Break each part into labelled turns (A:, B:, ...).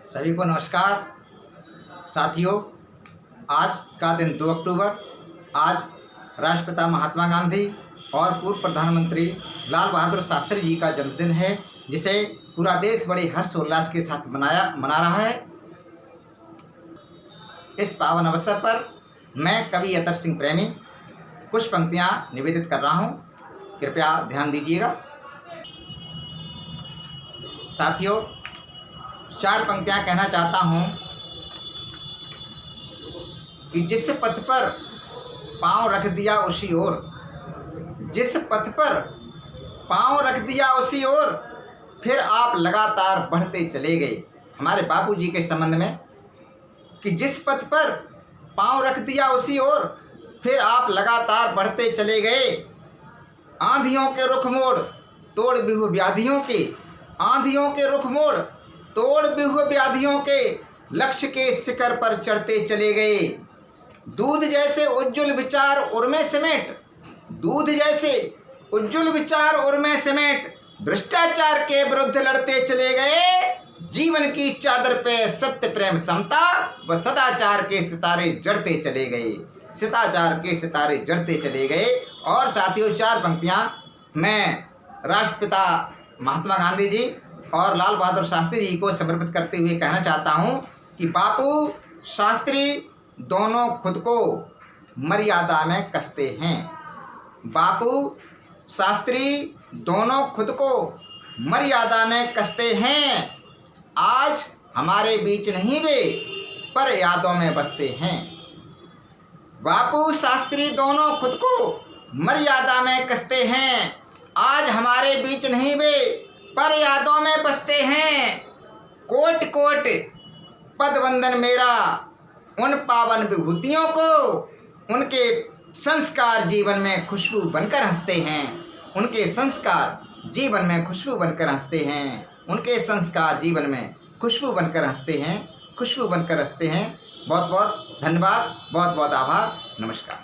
A: सभी को नमस्कार। साथियों, आज का दिन 2 अक्टूबर, आज राष्ट्रपिता महात्मा गांधी और पूर्व प्रधानमंत्री लाल बहादुर शास्त्री जी का जन्मदिन है, जिसे पूरा देश बड़े हर्षोल्लास के साथ मना रहा है। इस पावन अवसर पर मैं कवि अतर सिंह प्रेमी कुछ पंक्तियां निवेदित कर रहा हूं, कृपया ध्यान दीजिएगा। साथियों, 4 पंक्तियां कहना चाहता हूं कि जिस पथ पर पांव रख दिया उसी ओर, जिस पथ पर पांव रख दिया उसी ओर, फिर आप लगातार बढ़ते चले गए। हमारे बापूजी के संबंध में कि जिस पथ पर पांव रख दिया उसी ओर, फिर आप लगातार बढ़ते चले गए। आंधियों के रुख मोड़ तोड़ बिहु व्याधियों के, आंधियों के रुख मोड़ तोड़ बिहु व्याधियों के, लक्ष्य के शिखर पर चढ़ते चले गए। दूध जैसे उज्जवल विचार उर्मे समेट, दूध जैसे उज्जवल विचार उर्मे समेट, भ्रष्टाचार के विरुद्ध लड़ते चले गए। जीवन की चादर पे सत्य प्रेम समता व सदाचार के सितारे जड़ते चले गए, सदाचार के सितारे जड़ते चले गए। और साथियों, 4 पंक्तियां मैं राष्ट्रपिता महात्मा गांधी जी और लाल बहादुर शास्त्री जी को समर्पित करते हुए कहना चाहता हूं कि बापू शास्त्री दोनों खुद को मर्यादा में कसते हैं। बापू शास्त्री दोनों खुद को मर्यादा में कसते हैं। आज हमारे बीच नहीं वे, पर यादों में बसते हैं। बापू शास्त्री दोनों खुद को मर्यादा में कसते हैं। आज हमारे बीच नहीं वे, पर यादों में बसते हैं। कोट कोट पद वंदन मेरा उन पावन विभूतियों को, उनके संस्कार जीवन में खुशबू बनकर हंसते हैं। उनके संस्कार जीवन में खुशबू बनकर हंसते हैं। उनके संस्कार जीवन में खुशबू बनकर हंसते हैं, खुशबू बनकर हंसते हैं। बहुत बहुत धन्यवाद, बहुत बहुत आभार, नमस्कार।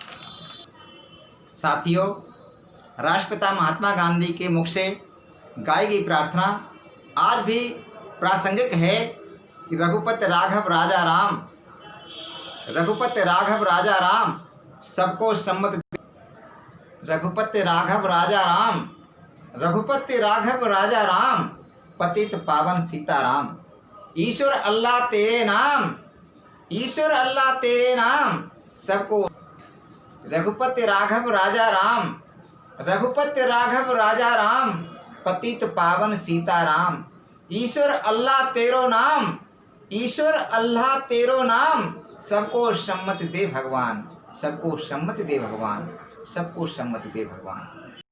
A: साथियों, राष्ट्रपिता महात्मा गांधी के मुख से गाई गई प्रार्थना आज भी प्रासंगिक है कि रघुपति राघव राजा राम, रघुपति राघव राजा राम सबको सम्मत, रघुपति राघव राजा राम, रघुपति राघव राजा राम, पतित पावन सीताराम। ईश्वर अल्लाह तेरे नाम, ईश्वर अल्लाह तेरे नाम सबको। रघुपति राघव राजा राम, रघुपति राघव राजा राम, पतित पावन सीताराम। ईश्वर अल्लाह तेरो नाम, ईश्वर अल्लाह तेरो नाम, सबको सम्मति दे भगवान, सबको सम्मति दे भगवान, सबको सम्मति दे भगवान।